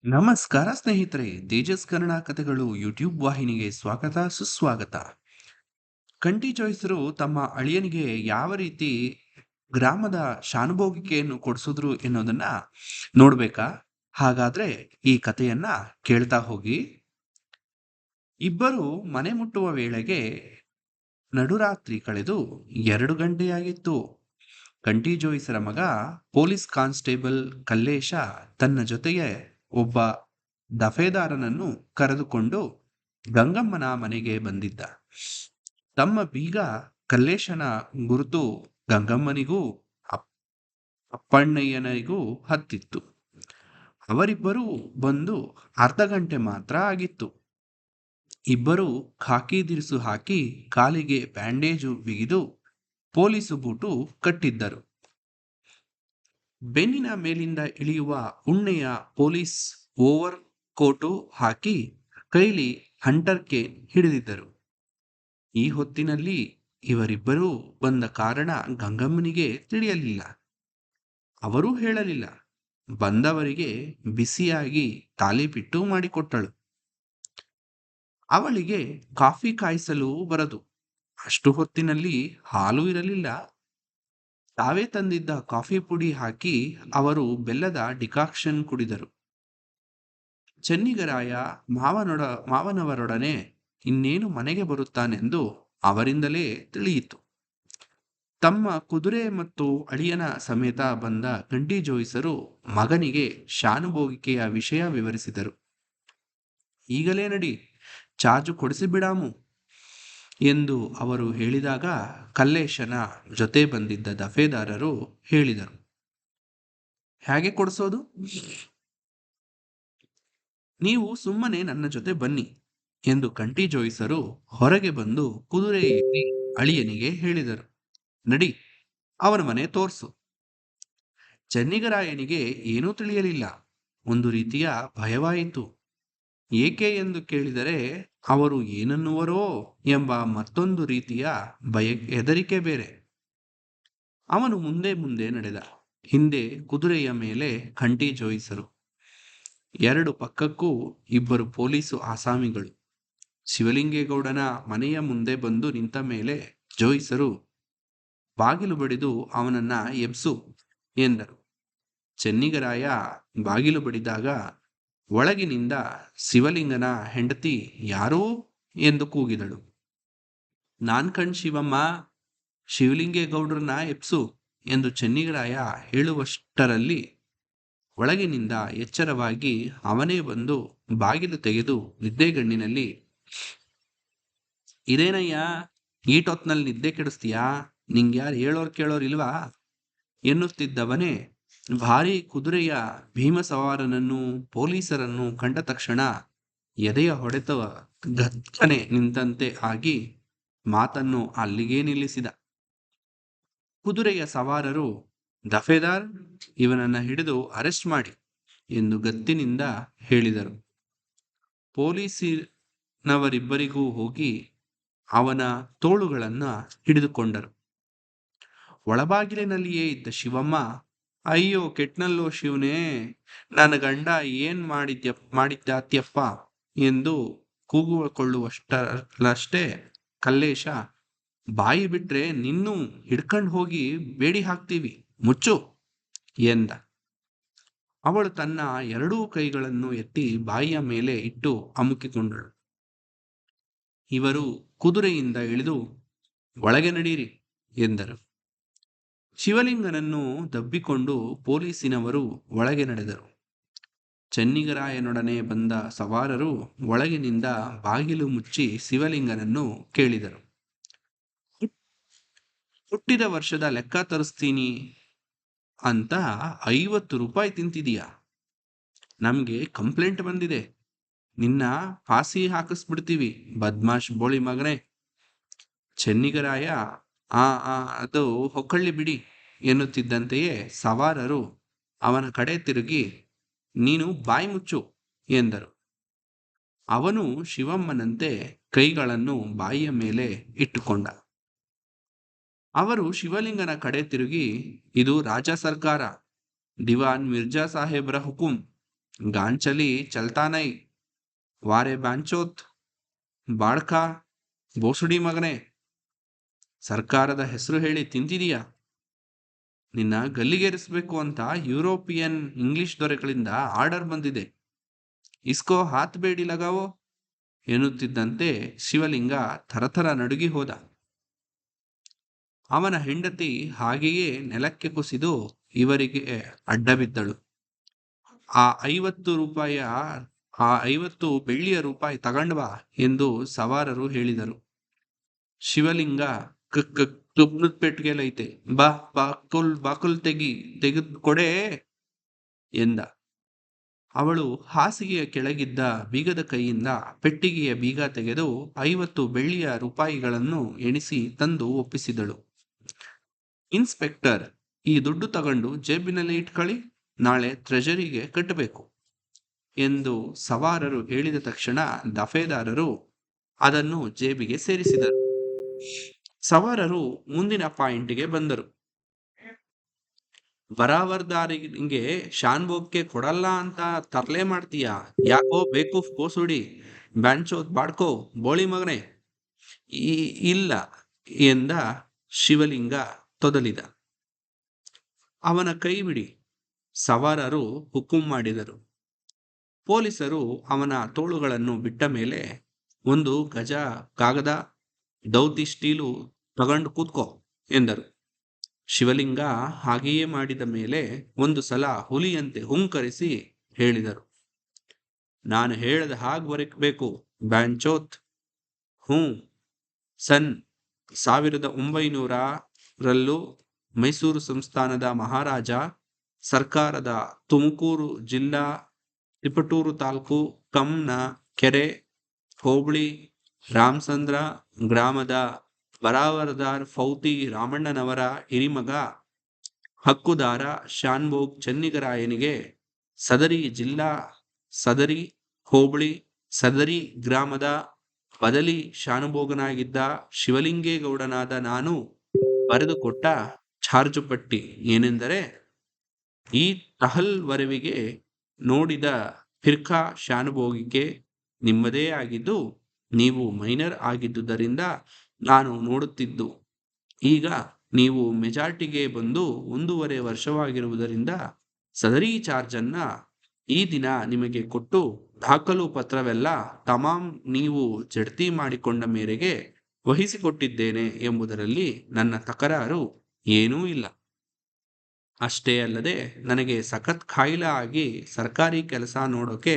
ನಮಸ್ಕಾರ ಸ್ನೇಹಿತರೆ, ತೇಜಸ್ ಕನ್ನಡ ಕಥೆಗಳು ಯೂಟ್ಯೂಬ್ ವಾಹಿನಿಗೆ ಸ್ವಾಗತ ಸುಸ್ವಾಗತ. ಕಂಠಿ ಚಾಯ್ಸರು ತಮ್ಮ ಅಳಿಯನಿಗೆ ಯಾವ ರೀತಿ ಗ್ರಾಮದ ಶಾನುಭೋಗಿಕೆಯನ್ನು ಕೊಡಿಸಿದ್ರು ಎನ್ನುವುದನ್ನ ನೋಡ್ಬೇಕಾ? ಹಾಗಾದ್ರೆ ಈ ಕಥೆಯನ್ನ ಕೇಳ್ತಾ ಹೋಗಿ. ಇಬ್ಬರು ಮನೆ ಮುಟ್ಟುವ ವೇಳೆಗೆ ನಡುರಾತ್ರಿ ಕಳೆದು 2 ಗಂಟೆಯಾಗಿತ್ತು. ಕಂಠಿ ಜೋಯಿಸರ ಮಗ ಪೊಲೀಸ್ ಕಾನ್ಸ್ಟೇಬಲ್ ಕಲ್ಲೇಶ ತನ್ನ ಜೊತೆಗೆ ಒಬ್ಬ ದಫೇದಾರನನ್ನು ಕರೆದುಕೊಂಡು ಗಂಗಮ್ಮನ ಮನೆಗೆ ಬಂದಿದ್ದ. ತಮ್ಮ ಬೀಗ ಕಲ್ಲೇಶನ ಗುರುತು ಗಂಗಮ್ಮನಿಗೂ ಅಪ್- ಅಪ್ಪಣ್ಣಯ್ಯನಿಗೂ ಹತ್ತಿತ್ತು. ಅವರಿಬ್ಬರೂ ಬಂದು ಅರ್ಧ ಗಂಟೆ ಮಾತ್ರ ಆಗಿತ್ತು. ಇಬ್ಬರು ಖಾಕಿ ದಿರಿಸು ಹಾಕಿ ಕಾಲಿಗೆ ಬ್ಯಾಂಡೇಜು ಬಿಗಿದು ಪೊಲೀಸು ಬೂಟು ಕಟ್ಟಿದ್ದರು. ಬೆನ್ನಿನ ಮೇಲಿಂದ ಇಳಿಯುವ ಉಣ್ಣೆಯ ಪೊಲೀಸ್ ಓವರ್ ಕೋಟು ಹಾಕಿ ಕೈಲಿ ಹಂಟರ್ ಕೇನ್ ಹಿಡಿದಿದ್ದರು. ಈ ಹೊತ್ತಿನಲ್ಲಿ ಇವರಿಬ್ಬರೂ ಬಂದ ಕಾರಣ ಗಂಗಮ್ಮನಿಗೆ ತಿಳಿಯಲಿಲ್ಲ. ಅವರೂ ಹೇಳಲಿಲ್ಲ. ಬಂದವರಿಗೆ ಬಿಸಿಯಾಗಿ ತಾಲಿಪಿಟ್ಟು ಮಾಡಿಕೊಟ್ಟಳು. ಅವಳಿಗೆ ಕಾಫಿ ಕಾಯಿಸಲು ಬರದು. ಅಷ್ಟು ಹೊತ್ತಿನಲ್ಲಿ ಹಾಲು ಇರಲಿಲ್ಲ. ತಾವೇ ತಂದಿದ್ದ ಕಾಫಿ ಪುಡಿ ಹಾಕಿ ಅವರು ಬೆಲ್ಲದ ಡಿಕಾಕ್ಷನ್ ಕುಡಿದರು. ಚೆನ್ನಿಗರಾಯ ಮಾವನವರೊಡನೆ ಇನ್ನೇನು ಮನೆಗೆ ಬರುತ್ತಾನೆಂದು ಅವರಿಂದಲೇ ತಿಳಿಯಿತು. ತಮ್ಮ ಕುದುರೆ ಮತ್ತು ಅಳಿಯನ ಸಮೇತ ಬಂದ ಕಂಠಿ ಜೋಯಿಸರು ಮಗನಿಗೆ ಶಾನುಭೋಗಿಕೆಯ ವಿಷಯ ವಿವರಿಸಿದರು. ಈಗಲೇ ನಡಿ, ಚಾರ್ಜು ಕೊಡಿಸಿಬಿಡಾಮು ಎಂದು ಅವರು ಹೇಳಿದಾಗ ಕಲ್ಲೇಶನ ಜೊತೆ ಬಂದಿದ್ದ ದಫೇದಾರರು ಹೇಳಿದರು, ಹೇಗೆ ಕೊಡಿಸೋದು? ನೀವು ಸುಮ್ಮನೆ ನನ್ನ ಜೊತೆ ಬನ್ನಿ ಎಂದು ಕಂಠಿ ಜೋಯಿಸರು ಹೊರಗೆ ಬಂದು ಕುದುರೆ ಏರಿ ಅಳಿಯನಿಗೆ ಹೇಳಿದರು. ನಡಿ, ಅವನ ಮನೆ ತೋರ್ಸು. ಚೆನ್ನಿಗರಾಯನಿಗೆ ಏನೂ ತಿಳಿಯಲಿಲ್ಲ. ಒಂದು ರೀತಿಯ ಭಯವಾಯಿತು. ಏಕೆ ಎಂದು ಕೇಳಿದರೆ ಅವರು ಏನನ್ನುವರೋ ಎಂಬ ಮತ್ತೊಂದು ರೀತಿಯ ಹೆದರಿಕೆ ಬೇರೆ. ಅವನು ಮುಂದೆ ಮುಂದೆ ನಡೆದ. ಹಿಂದೆ ಕುದುರೆಯ ಮೇಲೆ ಕಂಠಿ ಜೋಯಿಸರು. ಎರಡು ಪಕ್ಕಕ್ಕೂ ಇಬ್ಬರು ಪೊಲೀಸು ಆಸಾಮಿಗಳು. ಶಿವಲಿಂಗೇಗೌಡನ ಮನೆಯ ಮುಂದೆ ಬಂದು ನಿಂತ ಮೇಲೆ ಜೋಯಿಸರು ಬಾಗಿಲು ಬಡಿದು ಅವನನ್ನ ಎಬ್ಸು ಎಂದರು. ಚೆನ್ನಿಗರಾಯ ಬಾಗಿಲು ಬಡಿದಾಗ ಒಳಗಿನಿಂದ ಶಿವಲಿಂಗನ ಹೆಂಡತಿ ಯಾರೋ ಎಂದು ಕೂಗಿದಳು. ನಾನ್ ಕಣ್ ಶಿವಮ್ಮ, ಶಿವಲಿಂಗೇಗೌಡ್ರನ್ನ ಎಬ್ಸು ಎಂದು ಚೆನ್ನಿಗರಾಯ ಹೇಳುವಷ್ಟರಲ್ಲಿ ಒಳಗಿನಿಂದ ಎಚ್ಚರವಾಗಿ ಅವನೇ ಬಂದು ಬಾಗಿಲು ತೆಗೆದು ನಿದ್ದೆಗಣ್ಣಿನಲ್ಲಿ, ಇದೇನಯ್ಯ, ಈಟೊತ್ನಲ್ಲಿ ನಿದ್ದೆ ಕೆಡಿಸ್ತೀಯಾ? ನಿಂಗ್ಯಾರು ಹೇಳೋರ್ ಕೇಳೋರ್ ಇಲ್ವಾ ಎನ್ನುತ್ತಿದ್ದವನೇ ಭಾರೀ ಕುದುರೆಯ ಭೀಮಸವಾರನನ್ನು ಪೊಲೀಸರನ್ನು ಕಂಡ ತಕ್ಷಣ ಎದೆಯ ಹೊಡೆತ ಗಕ್ಕನೆ ನಿಂತಂತೆ ಆಗಿ ಮಾತನ್ನು ಅಲ್ಲಿಗೇ ನಿಲ್ಲಿಸಿದ. ಕುದುರೆಯ ಸವಾರರು, ದಫೇದಾರ್, ಇವನನ್ನ ಹಿಡಿದು ಅರೆಸ್ಟ್ ಮಾಡಿ ಎಂದು ಗತ್ತಿನಿಂದ ಹೇಳಿದರು. ಪೊಲೀಸಿನವರಿಬ್ಬರಿಗೂ ಹೋಗಿ ಅವನ ತೋಳುಗಳನ್ನ ಹಿಡಿದುಕೊಂಡರು. ಒಳಬಾಗಿಲಿನಲ್ಲಿಯೇ ಇದ್ದ ಶಿವಮ್ಮ, ಅಯ್ಯೋ ಕೆಟ್ನಲ್ಲೋ ಶಿವನೇ, ನನ್ನ ಗಂಡ ಏನ್ ಮಾಡಿದ್ದಾತ್ಯಪ್ಪ ಎಂದು ಕೂಗಿಕೊಳ್ಳುವಷ್ಟೇ ಕಲ್ಲೇಶ, ಬಾಯಿ ಬಿಟ್ರೆ ನಿನ್ನೂ ಹಿಡ್ಕಂಡು ಹೋಗಿ ಬೇಡಿ ಹಾಕ್ತೀವಿ, ಮುಚ್ಚು ಎಂದ. ಅವಳು ತನ್ನ ಎರಡೂ ಕೈಗಳನ್ನು ಎತ್ತಿ ಬಾಯಿಯ ಮೇಲೆ ಇಟ್ಟು ಅಮುಕಿಕೊಂಡಳು. ಇವರು ಕುದುರೆಯಿಂದ ಇಳಿದು ಒಳಗೆ ನಡೀರಿ ಎಂದರು. ಶಿವಲಿಂಗನನ್ನು ದಬ್ಬಿಕೊಂಡು ಪೊಲೀಸಿನವರು ಒಳಗೆ ನಡೆದರು. ಚೆನ್ನಿಗರಾಯನೊಡನೆ ಬಂದ ಸವಾರರು ಒಳಗಿನಿಂದ ಬಾಗಿಲು ಮುಚ್ಚಿ ಶಿವಲಿಂಗನನ್ನು ಕೇಳಿದರು. ಹುಟ್ಟಿದ ವರ್ಷದ ಲೆಕ್ಕ ತರಿಸ್ತೀನಿ ಅಂತ 50 ರೂಪಾಯಿ ತಿಂತಿದೀಯಾ? ನಮ್ಗೆ ಕಂಪ್ಲೇಂಟ್ ಬಂದಿದೆ, ನಿನ್ನ ಫಾಸಿ ಹಾಕಿಸ್ಬಿಡ್ತೀವಿ, ಬದ್ಮಾಶ್ ಬೋಳಿ ಮಗನೇ. ಚೆನ್ನಿಗರಾಯ ಅದು ಹೊಕ್ಕಳ್ಳಿ ಬಿಡಿ ಎನ್ನುತ್ತಿದ್ದಂತೆಯೇ ಸವಾರರು ಅವನ ಕಡೆ ತಿರುಗಿ, ನೀನು ಬಾಯಿ ಮುಚ್ಚು ಎಂದರು. ಅವನು ಶಿವಮ್ಮನಂತೆ ಕೈಗಳನ್ನು ಬಾಯಿಯ ಮೇಲೆ ಇಟ್ಟುಕೊಂಡ. ಅವರು ಶಿವಲಿಂಗನ ಕಡೆ ತಿರುಗಿ, ಇದು ರಾಜ ಸರ್ಕಾರ, ದಿವಾನ್ ಮಿರ್ಜಾ ಸಾಹೇಬ್ರ ಹುಕುಂ ಗಾಂಚಲಿ ಚಲ್ತಾ ನೈ, ವಾರೆ ಬ್ಯಾಂಚೋತ್, ಬಾಡ್ಕಾ, ಬೋಸುಡಿ ಮಗನೇ, ಸರ್ಕಾರದ ಹೆಸರು ಹೇಳಿ ತಿಂತಿದೀಯಾ? ನಿನ್ನ ಗಲ್ಲಿಗೇರಿಸಬೇಕು ಅಂತ ಯುರೋಪಿಯನ್ ಇಂಗ್ಲಿಷ್ ದೊರೆಗಳಿಂದ ಆರ್ಡರ್ ಬಂದಿದೆ. ಇಸ್ಕೋ ಹಾತ್ ಬೇಡಿ ಲಗಾವೋ ಎನ್ನುತ್ತಿದ್ದಂತೆ ಶಿವಲಿಂಗ ಥರಥರ ನಡುಗಿ ಹೋದ. ಅವನ ಹೆಂಡತಿ ಹಾಗೆಯೇ ನೆಲಕ್ಕೆ ಕುಸಿದು ಇವರಿಗೆ ಅಡ್ಡ ಬಿದ್ದಳು. ಆ 50 ಬೆಳ್ಳಿಯ ರೂಪಾಯಿ ತಗೊಂಡ್ವಾ ಎಂದು ಸವಾರರು ಹೇಳಿದರು. ಶಿವಲಿಂಗ ಕಬ್ಬನದ ಪೆಟ್ಟಿಗೆಲೈತೆ, ಬಾ ಬಾಕುಲ್ ತೆಗೆದು ಕೊಡೆ ಎಂದ. ಅವಳು ಹಾಸಿಗೆಯ ಕೆಳಗಿದ್ದ ಬೀಗದ ಕೈಯಿಂದ ಪೆಟ್ಟಿಗೆಯ ಬೀಗ ತೆಗೆದು 50 ಬೆಳ್ಳಿಯ ರೂಪಾಯಿಗಳನ್ನು ಎಣಿಸಿ ತಂದು ಒಪ್ಪಿಸಿದಳು. ಇನ್ಸ್ಪೆಕ್ಟರ್, ಈ ದುಡ್ಡು ತಗೊಂಡು ಜೇಬಿನಲ್ಲಿ ಇಟ್ಕೊಳ್ಳಿ, ನಾಳೆ ಟ್ರೆಜರಿಗೆ ಕಟ್ಟಬೇಕು ಎಂದು ಸವಾರರು ಹೇಳಿದ ತಕ್ಷಣ ದಫೇದಾರರು ಅದನ್ನು ಜೇಬಿಗೆ ಸೇರಿಸಿದರು. ಸವಾರರು ಮುಂದಿನ ಪಾಯಿಂಟ್ಗೆ ಬಂದರು. ಬರಾವರ್ದಾರಿಗೆ ಶಾನ್ಭೋಗ್ಗೆ ಕೊಡಲ್ಲ ಅಂತ ತರ್ಲೆ ಮಾಡ್ತೀಯಾ? ಯಾಕೋ ಬೇಕೂಫ್ ಬೋಸುಡಿ, ಬ್ಯಾಂಚೋತ್ ಬಾಡ್ಕೋ, ಬೋಳಿ ಮಗನೆ. ಇಲ್ಲ ಎಂದ ಶಿವಲಿಂಗ ತೊದಲಿದ. ಅವನ ಕೈ ಬಿಡಿ, ಸವಾರರು ಹುಕುಂ ಮಾಡಿದರು. ಪೊಲೀಸರು ಅವನ ತೋಳುಗಳನ್ನು ಬಿಟ್ಟ ಮೇಲೆ, ಒಂದು ಗಜ ಕಾಗದ, ದೌತಿ ಸ್ಟೀಲು ತಗೊಂಡು ಕೂತ್ಕೋ ಎಂದರು. ಶಿವಲಿಂಗ ಹಾಗೆಯೇ ಮಾಡಿದ ಮೇಲೆ ಒಂದು ಸಲ ಹುಲಿಯಂತೆ ಹುಂಕರಿಸಿ ಹೇಳಿದರು, ನಾನು ಹೇಳದ ಹಾಗೆ ಬರಬೇಕು ಬ್ಯಾಂಚೋತ್. ಹ್ಞೂ. ಸನ್ 1900ರಲ್ಲೂ ಮೈಸೂರು ಸಂಸ್ಥಾನದ ಮಹಾರಾಜ ಸರ್ಕಾರದ ತುಮಕೂರು ಜಿಲ್ಲಾ ತಿಪಟೂರು ತಾಲೂಕು ಕಮ್ನ ಕೆರೆ ಹೋಬಳಿ ರಾಮಚಂದ್ರ ಗ್ರಾಮದ ಬರಾವರದಾರ್ ಫೌತಿ ರಾಮಣ್ಣನವರ ಹಿರಿಮಗ ಹಕ್ಕುದಾರ ಶಾನ್ಭೋಗ್ ಚೆನ್ನಿಗರಾಯನಿಗೆ ಸದರಿ ಜಿಲ್ಲಾ, ಸದರಿ ಹೋಬಳಿ, ಸದರಿ ಗ್ರಾಮದ ಬದಲಿ ಶಾನುಭೋಗನಾಗಿದ್ದ ಶಿವಲಿಂಗೇಗೌಡನಾದ ನಾನು ಬರೆದುಕೊಟ್ಟ ಚಾರ್ಜು ಪಟ್ಟಿ ಏನೆಂದರೆ, ಈ ಟಹಲ್ ವರವಿಗೆ ನೋಡಿದ ಫಿರ್ಕಾ ಶಾನುಭೋಗಿಗೆ ನಿಮ್ಮದೇ ಆಗಿದ್ದು, ನೀವು ಮೈನರ್ ಆಗಿದ್ದುದರಿಂದ ನಾನು ನೋಡುತ್ತಿದ್ದು. ಈಗ ನೀವು ಮೆಜಾರ್ಟಿಗೆ ಬಂದು 1.5 ವರ್ಷವಾಗಿರುವುದರಿಂದ ಸದರಿ ಚಾರ್ಜನ್ನ ಈ ದಿನ ನಿಮಗೆ ಕೊಟ್ಟು ದಾಖಲು ಪತ್ರವೆಲ್ಲ ತಮಾಮ್ ನೀವು ಜಡ್ತಿ ಮಾಡಿಕೊಂಡ ಮೇರೆಗೆ ವಹಿಸಿಕೊಟ್ಟಿದ್ದೇನೆ ಎಂಬುದರಲ್ಲಿ ನನ್ನ ತಕರಾರು ಏನೂ ಇಲ್ಲ. ಅಷ್ಟೇ ಅಲ್ಲದೆ ನನಗೆ ಸಖತ್ ಖಾಯಿಲೆ ಆಗಿ ಸರ್ಕಾರಿ ಕೆಲಸ ನೋಡೋಕೆ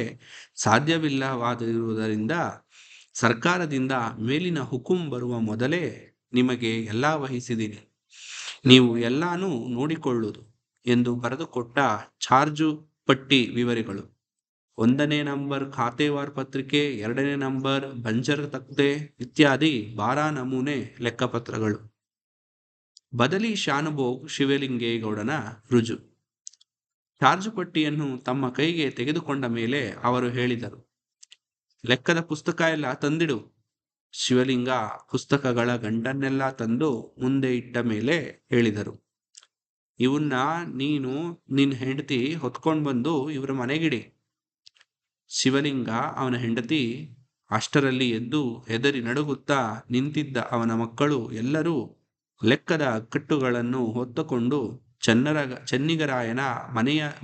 ಸಾಧ್ಯವಿಲ್ಲವಾದಿರುವುದರಿಂದ ಸರ್ಕಾರದಿಂದ ಮೇಲಿನ ಹುಕುಂ ಬರುವ ಮೊದಲೇ ನಿಮಗೆ ಎಲ್ಲ ವಹಿಸಿದ್ದೀನಿ, ನೀವು ಎಲ್ಲಾನು ನೋಡಿಕೊಳ್ಳುವುದು ಎಂದು ಬರೆದುಕೊಟ್ಟ ಚಾರ್ಜು ಪಟ್ಟಿ ವಿವರಗಳು. 1ನೇ ನಂಬರ್ ಖಾತೆವಾರ್ ಪತ್ರಿಕೆ, 2ನೇ ನಂಬರ್ ಬಂಜರ್ ತಕ್ತೆ ಇತ್ಯಾದಿ 12 ನಮೂನೆ ಲೆಕ್ಕಪತ್ರಗಳು. ಬದಲಿ ಶಾನುಭೋಗ್ ಶಿವಲಿಂಗೇಗೌಡನ ರುಜು. ಚಾರ್ಜು ಪಟ್ಟಿಯನ್ನು ತಮ್ಮ ಕೈಗೆ ತೆಗೆದುಕೊಂಡ ಮೇಲೆ ಅವರು ಹೇಳಿದರು, ಲೆಕ್ಕದ ಪುಸ್ತಕ ಎಲ್ಲ ತಂದಿಡು. ಶಿವಲಿಂಗ ಪುಸ್ತಕಗಳ ಗಂಟನ್ನೆಲ್ಲ ತಂದು ಮುಂದೆ ಇಟ್ಟ ಮೇಲೆ ಹೇಳಿದರು, ಇವನ್ನ ನೀನು ನಿನ್ನ ಹೆಂಡತಿ ಹೊತ್ಕೊಂಡು ಬಂದು ಇವರ ಮನೆಗಿಡಿ. ಶಿವಲಿಂಗ, ಅವನ ಹೆಂಡತಿ, ಅಷ್ಟರಲ್ಲಿ ಎದ್ದು ಹೆದರಿ ನಡುಗುತ್ತಾ ನಿಂತಿದ್ದ ಅವನ ಮಕ್ಕಳು ಎಲ್ಲರೂ ಲೆಕ್ಕದ ಕಟ್ಟುಗಳನ್ನು ಹೊತ್ತುಕೊಂಡು ಚೆನ್ನಿಗರಾಯನ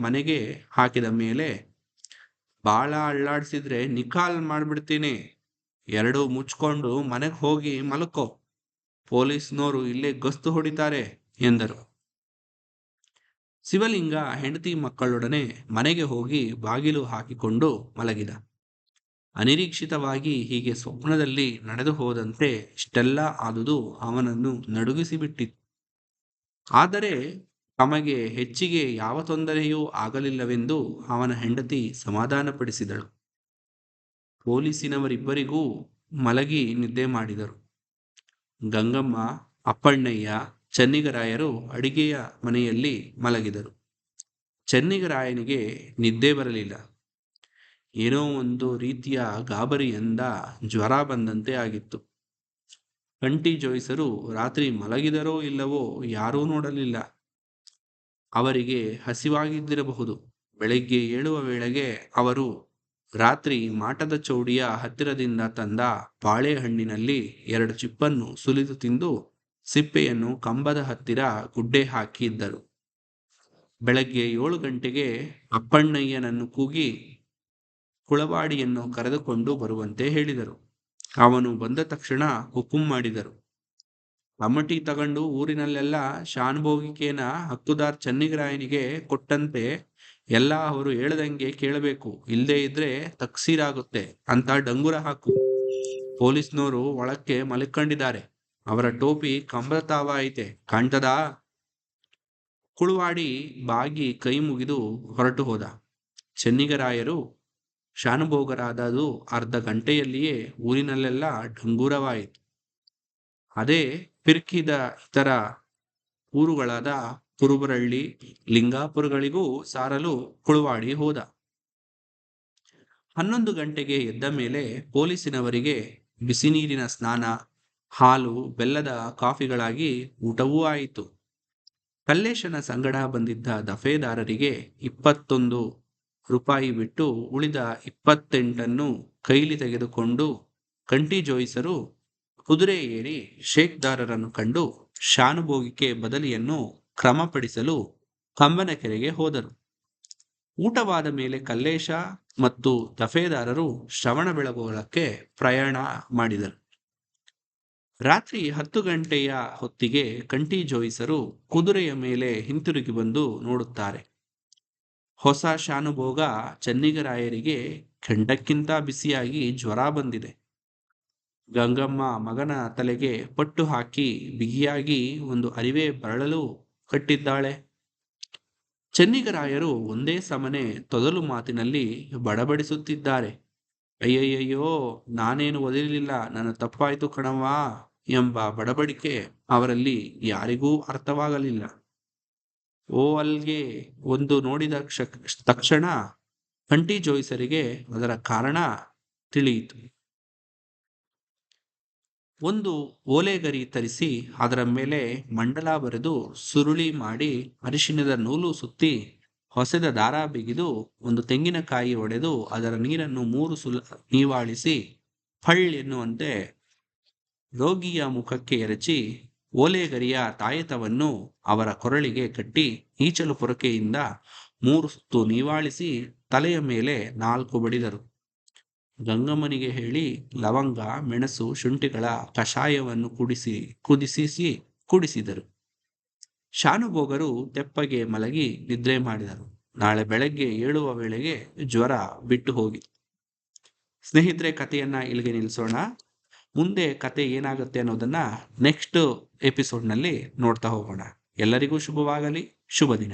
ಮನೆಗೆ ಹಾಕಿದ ಮೇಲೆ, ಬಾಳ ಅಳ್ಳಾಡ್ಸಿದ್ರೆ ನಿಕಾಲ್ ಮಾಡ್ಬಿಡ್ತೀನಿ, ಎರಡೂ ಮುಚ್ಕೊಂಡು ಮನೆಗೆ ಹೋಗಿ ಮಲ್ಕೋ, ಪೊಲೀಸ್ನೋರು ಇಲ್ಲೇ ಗಸ್ತು ಹೊಡಿತಾರೆ ಎಂದರು. ಶಿವಲಿಂಗ ಹೆಂಡತಿ ಮಕ್ಕಳೊಡನೆ ಮನೆಗೆ ಹೋಗಿ ಬಾಗಿಲು ಹಾಕಿಕೊಂಡು ಮಲಗಿದ. ಅನಿರೀಕ್ಷಿತವಾಗಿ ಹೀಗೆ ಸ್ವಪ್ನದಲ್ಲಿ ನಡೆದು ಹೋದಂತೆ ಇಷ್ಟೆಲ್ಲ ಆದುದು ಅವನನ್ನು ನಡುಗಿಸಿಬಿಟ್ಟಿತ್ತು. ಆದರೆ ತಮಗೆ ಹೆಚ್ಚಿಗೆ ಯಾವ ತೊಂದರೆಯೂ ಆಗಲಿಲ್ಲವೆಂದು ಅವನ ಹೆಂಡತಿ ಸಮಾಧಾನಪಡಿಸಿದಳು. ಪೊಲೀಸಿನವರಿಬ್ಬರಿಗೂ ಮಲಗಿ ನಿದ್ದೆ ಮಾಡಿದರು. ಗಂಗಮ್ಮ, ಅಪ್ಪಣ್ಣಯ್ಯ, ಚೆನ್ನಿಗರಾಯರು ಅಡಿಗೆಯ ಮನೆಯಲ್ಲಿ ಮಲಗಿದರು. ಚೆನ್ನಿಗರಾಯನಿಗೆ ನಿದ್ದೆ ಬರಲಿಲ್ಲ. ಏನೋ ಒಂದು ರೀತಿಯ ಗಾಬರಿಯಿಂದ ಜ್ವರ ಬಂದಂತೆ ಆಗಿತ್ತು. ಕಂಟಿ ಜೋಯಿಸರು ರಾತ್ರಿ ಮಲಗಿದರೋ ಇಲ್ಲವೋ ಯಾರೂ ನೋಡಲಿಲ್ಲ. ಅವರಿಗೆ ಹಸಿವಾಗಿದ್ದಿರಬಹುದು. ಬೆಳಿಗ್ಗೆ ಏಳುವ ವೇಳೆಗೆ ಅವರು ರಾತ್ರಿ ಮಾಟದ ಚೌಡಿಯ ಹತ್ತಿರದಿಂದ ತಂದ ಬಾಳೆಹಣ್ಣಿನಲ್ಲಿ 2 ಚಿಪ್ಪನ್ನು ಸುಲಿದು ತಿಂದು ಸಿಪ್ಪೆಯನ್ನು ಕಂಬದ ಹತ್ತಿರ ಗುಡ್ಡೆ ಹಾಕಿದ್ದರು. ಬೆಳಗ್ಗೆ 7 ಗಂಟೆಗೆ ಅಪ್ಪಣ್ಣಯ್ಯನನ್ನು ಕೂಗಿ ಕುಳವಾಡಿಯನ್ನು ಕರೆದುಕೊಂಡು ಬರುವಂತೆ ಹೇಳಿದರು. ಅವನು ಬಂದ ತಕ್ಷಣ ಹುಕುಂ ಮಾಡಿದರು. ಕಮಟಿ ತಗೊಂಡು ಊರಿನಲ್ಲೆಲ್ಲ ಶಾನುಭೋಗಿಕೇನ ಹಕ್ಕುದಾರ್ ಚನ್ನಿಗರಾಯನಿಗೆ ಕೊಟ್ಟಂತೆ ಎಲ್ಲ ಅವರು ಹೇಳ್ದಂಗೆ ಕೇಳಬೇಕು, ಇಲ್ಲದೇ ಇದ್ರೆ ತಕ್ಸೀರಾಗುತ್ತೆ ಅಂತ ಡಂಗುರ ಹಾಕು. ಪೊಲೀಸ್ನವರು ಒಳಕ್ಕೆ ಮಲ್ಕೊಂಡಿದ್ದಾರೆ. ಅವರ ಟೋಪಿ ಕಂಬದ ತಾವ ಐತೆ, ಕಾಣ್ತದಾ? ಕುಳುವಾಡಿ ಬಾಗಿ ಕೈ ಮುಗಿದು ಹೊರಟು ಹೋದ. ಚೆನ್ನಿಗರಾಯರು ಶಾನುಭೋಗರಾದದು ಅರ್ಧ ಗಂಟೆಯಲ್ಲಿಯೇ ಊರಿನಲ್ಲೆಲ್ಲ ಡಂಗೂರವಾಯಿತು. ಅದೇ ಪಿರ್ಕಿದ ಇತರ ಊರುಗಳಾದ ಕುರುಬರಳ್ಳಿ, ಲಿಂಗಾಪುರಗಳಿಗೂ ಸಾರಲು ಕುಳುವಾಡಿ ಹೋದ. 11 ಗಂಟೆಗೆ ಎದ್ದ ಮೇಲೆ ಪೊಲೀಸಿನವರಿಗೆ ಬಿಸಿ ನೀರಿನ ಸ್ನಾನ, ಹಾಲು ಬೆಲ್ಲದ ಕಾಫಿಗಳಾಗಿ ಊಟವೂ ಆಯಿತು. ಕಲ್ಲೇಶನ ಸಂಗಡ ಬಂದಿದ್ದ ದಫೇದಾರರಿಗೆ 21 ರೂಪಾಯಿ ಬಿಟ್ಟು ಉಳಿದ 28 ಕೈಲಿ ತೆಗೆದುಕೊಂಡು ಕಂಟಿ ಜೋಯಿಸರು ಕುದುರೆ ಏರಿ ಶೇಕ್ದಾರರನ್ನು ಕಂಡು ಶಾನುಭೋಗಿಕೆ ಬದಲಿಯನ್ನು ಕ್ರಮಪಡಿಸಲು ಕಂಬನಕೆರೆಗೆ ಹೋದರು. ಊಟವಾದ ಮೇಲೆ ಕಲ್ಲೇಶ ಮತ್ತು ದಫೇದಾರರು ಶ್ರವಣಬೆಳಗೊಳಕ್ಕೆ ಪ್ರಯಾಣ ಮಾಡಿದರು. ರಾತ್ರಿ 10 ಗಂಟೆಯ ಹೊತ್ತಿಗೆ ಕಂಟಿ ಜೋಯಿಸರು ಕುದುರೆಯ ಮೇಲೆ ಹಿಂತಿರುಗಿ ಬಂದು ನೋಡುತ್ತಾರೆ. ಹೊಸ ಶಾನುಭೋಗ ಚನ್ನಿಗರಾಯರಿಗೆ ಕೆಂಡಕ್ಕಿಂತ ಬಿಸಿಯಾಗಿ ಜ್ವರ ಬಂದಿದೆ. ಗಂಗಮ್ಮ ಮಗನ ತಲೆಗೆ ಪಟ್ಟು ಹಾಕಿ ಬಿಗಿಯಾಗಿ ಒಂದು ಅರಿವೆ ಬರಳಲು ಕಟ್ಟಿದ್ದಾಳೆ. ಚೆನ್ನಿಗರಾಯರು ಒಂದೇ ಸಮನೆ ತೊದಲು ಮಾತಿನಲ್ಲಿ ಬಡಬಡಿಸುತ್ತಿದ್ದಾರೆ. ಅಯ್ಯಯ್ಯೋ, ನಾನೇನು ಒದಲಿಲ್ಲ, ನನ್ನ ತಪ್ಪಾಯ್ತು ಕಣವ್ವ ಎಂಬ ಬಡಬಡಿಕೆ ಅವರಲ್ಲಿ ಯಾರಿಗೂ ಅರ್ಥವಾಗಲಿಲ್ಲ. ಓ ಅಲ್ಗೆ ಒಂದು ನೋಡಿದ ತಕ್ಷಣ ಕಂಟಿ ಜೋಯಿಸರಿಗೆ ಅದರ ಕಾರಣ ತಿಳಿಯಿತು. ಒಂದು ಓಲೆಗರಿ ತರಿಸಿ ಅದರ ಮೇಲೆ ಮಂಡಲ ಬರೆದು ಸುರುಳಿ ಮಾಡಿ ಅರಿಶಿಣದ ನೂಲು ಸುತ್ತಿ ಹೊಸೆದ ದಾರ ಬಿಗಿದು ಒಂದು ತೆಂಗಿನಕಾಯಿ ಒಡೆದು ಅದರ ನೀರನ್ನು 3 ಸುಲ ನೀವಾಳಿಸಿ ಫಳ್ ಎನ್ನುವಂತೆ ರೋಗಿಯ ಮುಖಕ್ಕೆ ಎರಚಿ ಓಲೆಗರಿಯ ತಾಯತವನ್ನು ಅವರ ಕೊರಳಿಗೆ ಕಟ್ಟಿ ಈಚಲು ಪೊರಕೆಯಿಂದ 3 ಸುತ್ತು ನೀವಾಳಿಸಿ ತಲೆಯ ಮೇಲೆ 4 ಬಡಿದರು. ಗಂಗಮ್ಮನಿಗೆ ಹೇಳಿ ಲವಂಗ, ಮೆಣಸು, ಶುಂಠಿಗಳ ಕಷಾಯವನ್ನು ಕುಡಿಸಿದರು. ಶಾನುಭೋಗರು ತೆಪ್ಪಗೆ ಮಲಗಿ ನಿದ್ರೆ ಮಾಡಿದರು. ನಾಳೆ ಬೆಳಗ್ಗೆ ಏಳುವ ವೇಳೆಗೆ ಜ್ವರ ಬಿಟ್ಟು ಹೋಗಿತು. ಸ್ನೇಹಿತರೆ, ಕಥೆಯನ್ನ ಇಲ್ಲಿಗೆ ನಿಲ್ಲಿಸೋಣ. ಮುಂದೆ ಕತೆ ಏನಾಗುತ್ತೆ ಅನ್ನೋದನ್ನ ನೆಕ್ಸ್ಟ್ ಎಪಿಸೋಡ್ನಲ್ಲಿ ನೋಡ್ತಾ ಹೋಗೋಣ. ಎಲ್ಲರಿಗೂ ಶುಭವಾಗಲಿ. ಶುಭ ದಿನ.